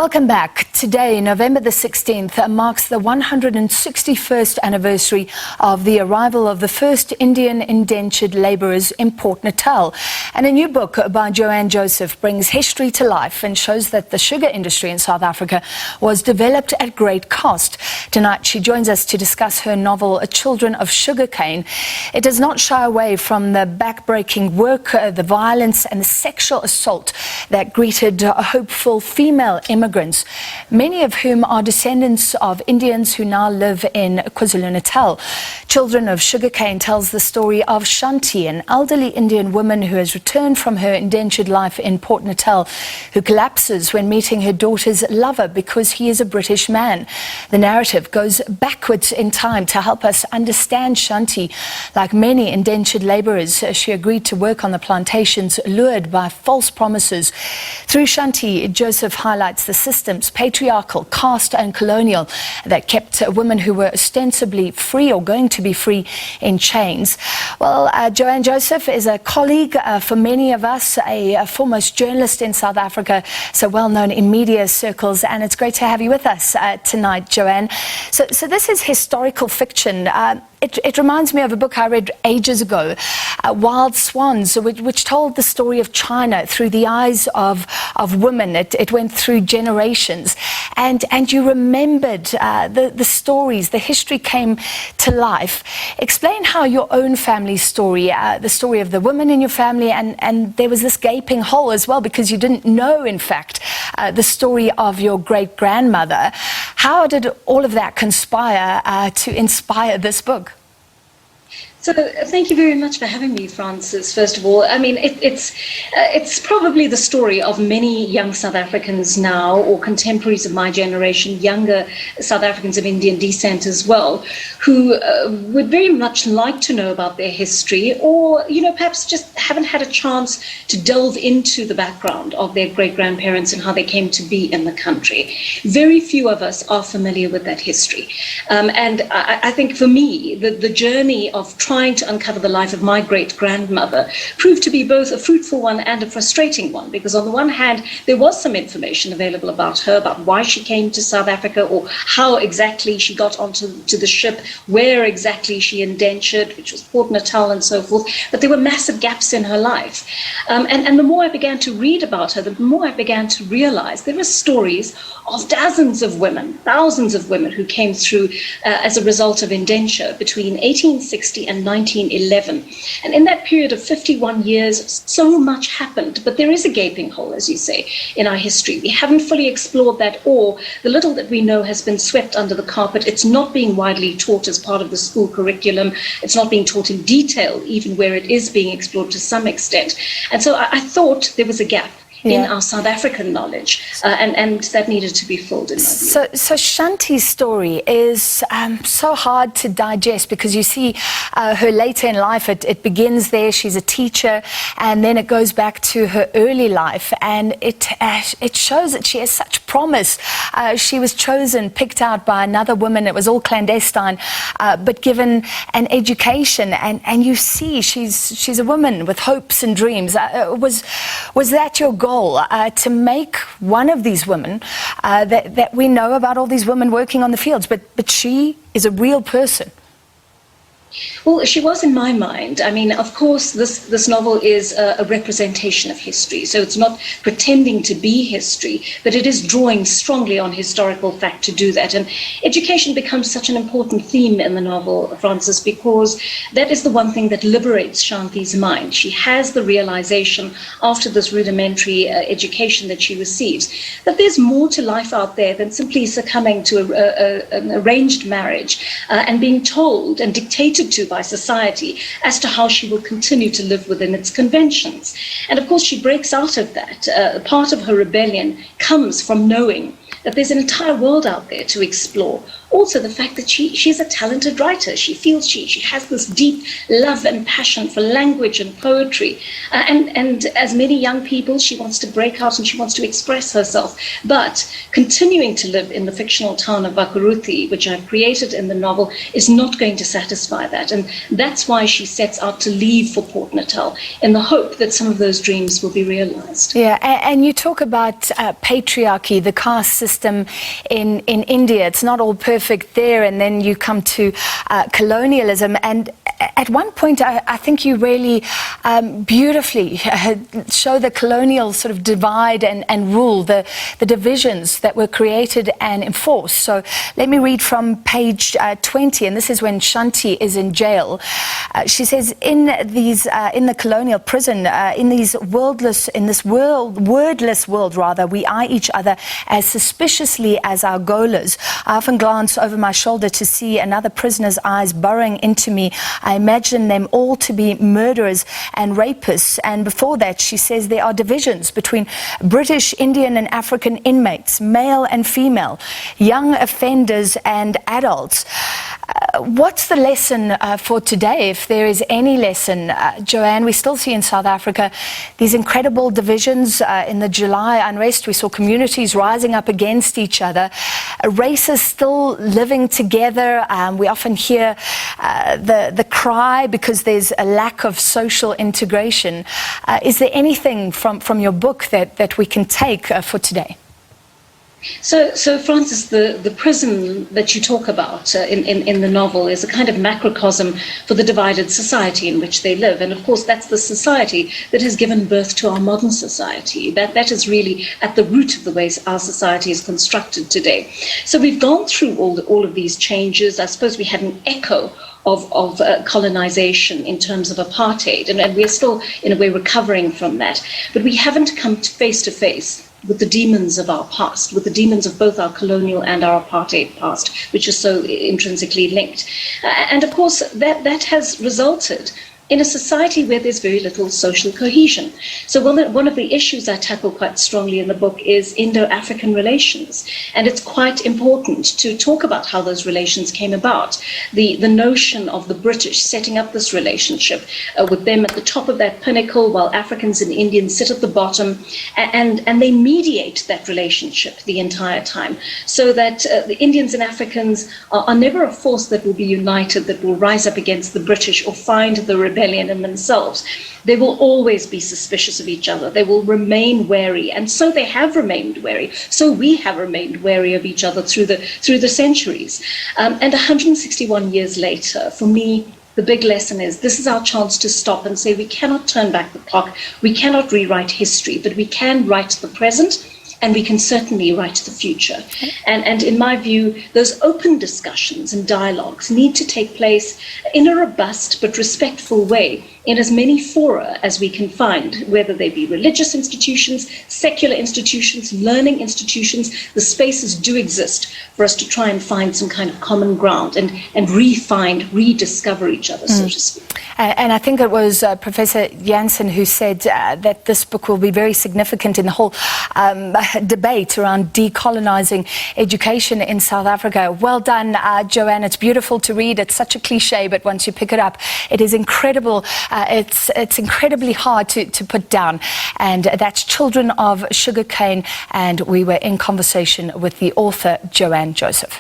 Welcome back. Today, November the 16th, marks the 161st anniversary of the arrival of the first Indian indentured labourers in Port Natal. And a new book by Joanne Joseph brings history to life and shows that the sugar industry in South Africa was developed at great cost. Tonight, she joins us to discuss her novel, Children of Sugarcane. It does not shy away from the backbreaking work, the violence and the sexual assault that greeted hopeful female immigrants, many of whom are descendants of Indians who now live in KwaZulu-Natal. Children of Sugarcane tells the story of Shanti, an elderly Indian woman who has returned from her indentured life in Port Natal, who collapses when meeting her daughter's lover because he is a British man. The narrative goes backwards in time to help us understand Shanti. Like many indentured labourers, she agreed to work on the plantations, lured by false promises. Through Shanti, Joseph highlights the systems, patriarchal, caste and colonial, that kept women who were ostensibly free or going to be free in chains. Well, Joanne Joseph is a colleague for many of us, a foremost journalist in South Africa, so well known in media circles, and it's great to have you with us tonight, Joanne. So this is historical fiction. It reminds me of a book I read ages ago, Wild Swans, which told the story of China through the eyes of women. It went through generations, and you remembered the stories, the history came to life. Explain how your own family story, the story of the women in your family, and there was this gaping hole as well because you didn't know, in fact, the story of your great-grandmother. How did all of that conspire to inspire this book? So thank you very much for having me, Francis. First of all, I mean, it's probably the story of many young South Africans now, or contemporaries of my generation, younger South Africans of Indian descent as well, who would very much like to know about their history, or, you know, perhaps just haven't had a chance to delve into the background of their great-grandparents and how they came to be in the country. Very few of us are familiar with that history. And I think for me, the journey of trying to uncover the life of my great-grandmother proved to be both a fruitful one and a frustrating one, because on the one hand, there was some information available about her, about why she came to South Africa, or how exactly she got onto the ship, where exactly she indentured, which was Port Natal and so forth, but there were massive gaps in her life. And the more I began to read about her, the more I began to realize there were stories of dozens of women, thousands of women who came through as a result of indenture between 1860 and 1911. And in that period of 51 years, so much happened. But there is a gaping hole, as you say, in our history. We haven't fully explored that, or the little that we know has been swept under the carpet. It's not being widely taught as part of the school curriculum. It's not being taught in detail, even where it is being explored to some extent. And so I thought there was a gap in our South African knowledge, and that needed to be filled in my view. So Shanti's story is so hard to digest, because you see her later in life, it begins there, she's a teacher, and then it goes back to her early life, and it shows that she has such promise. She was chosen, picked out by another woman, it was all clandestine, but given an education, and you see she's a woman with hopes and dreams. Was that your goal? To make one of these women that we know about, all these women working on the fields, but she is a real person. Well, she was in my mind. I mean, of course, this novel is a representation of history. So it's not pretending to be history, but it is drawing strongly on historical fact to do that. And education becomes such an important theme in the novel, Francis, because that is the one thing that liberates Shanti's mind. She has the realization after this rudimentary education that she receives that there's more to life out there than simply succumbing to an arranged marriage and being told and dictated to by society as to how she will continue to live within its conventions. And of course, she breaks out of that. Part of her rebellion comes from knowing that there's an entire world out there to explore. Also, the fact that she's a talented writer. She feels she has this deep love and passion for language and poetry. And as many young people, she wants to break out and she wants to express herself. But continuing to live in the fictional town of Vakuruthi, which I've created in the novel, is not going to satisfy that. And that's why she sets out to leave for Port Natal, in the hope that some of those dreams will be realized. Yeah, and you talk about patriarchy, the caste system in India. It's not all perfect there, and then you come to colonialism. And at one point, I think you really beautifully show the colonial sort of divide and rule, the divisions that were created and enforced. So let me read from page 20, and this is when Shanti is in jail. She says, in the colonial prison, in this wordless world, we eye each other as suspiciously as our gaolers. I often glance over my shoulder to see another prisoner's eyes burrowing into me. I imagine them all to be murderers and rapists. And before that, she says there are divisions between British, Indian and African inmates, male and female, young offenders and adults. What's the lesson for today, if there is any lesson? Joanne, we still see in South Africa these incredible divisions. In the July unrest, we saw communities rising up against each other, races still living together. We often hear the cry because there's a lack of social integration. Is there anything from your book that we can take for today? So Francis, the prison that you talk about in the novel is a kind of macrocosm for the divided society in which they live. And of course, that's the society that has given birth to our modern society. That is really at the root of the ways our society is constructed today. So we've gone through all of these changes. I suppose we had an echo of colonization in terms of apartheid, and we're still, in a way, recovering from that. But we haven't come face to face with the demons of our past, with the demons of both our colonial and our apartheid past, which are so intrinsically linked. And of course, that has resulted in a society where there's very little social cohesion. So one of the issues I tackle quite strongly in the book is Indo-African relations. And it's quite important to talk about how those relations came about. The notion of the British setting up this relationship with them at the top of that pinnacle, while Africans and Indians sit at the bottom, and they mediate that relationship the entire time, so that the Indians and Africans are never a force that will be united, that will rise up against the British or find the rebellion in themselves. They will always be suspicious of each other. They will remain wary, and so they have remained wary. So we have remained wary of each other through the centuries. And 161 years later, for me, the big lesson is this is our chance to stop and say we cannot turn back the clock. We cannot rewrite history, but we can write the present. And we can certainly write the future. And in my view, those open discussions and dialogues need to take place in a robust but respectful way, in as many fora as we can find, whether they be religious institutions, secular institutions, learning institutions. The spaces do exist for us to try and find some kind of common ground and rediscover each other, so to speak. And I think it was Professor Jansen who said that this book will be very significant in the whole debate around decolonizing education in South Africa. Well done, Joanne. It's beautiful to read. It's such a cliche, but once you pick it up, it is incredible. It's incredibly hard to put down. And that's Children of Sugarcane. And we were in conversation with the author, Joanne Joseph.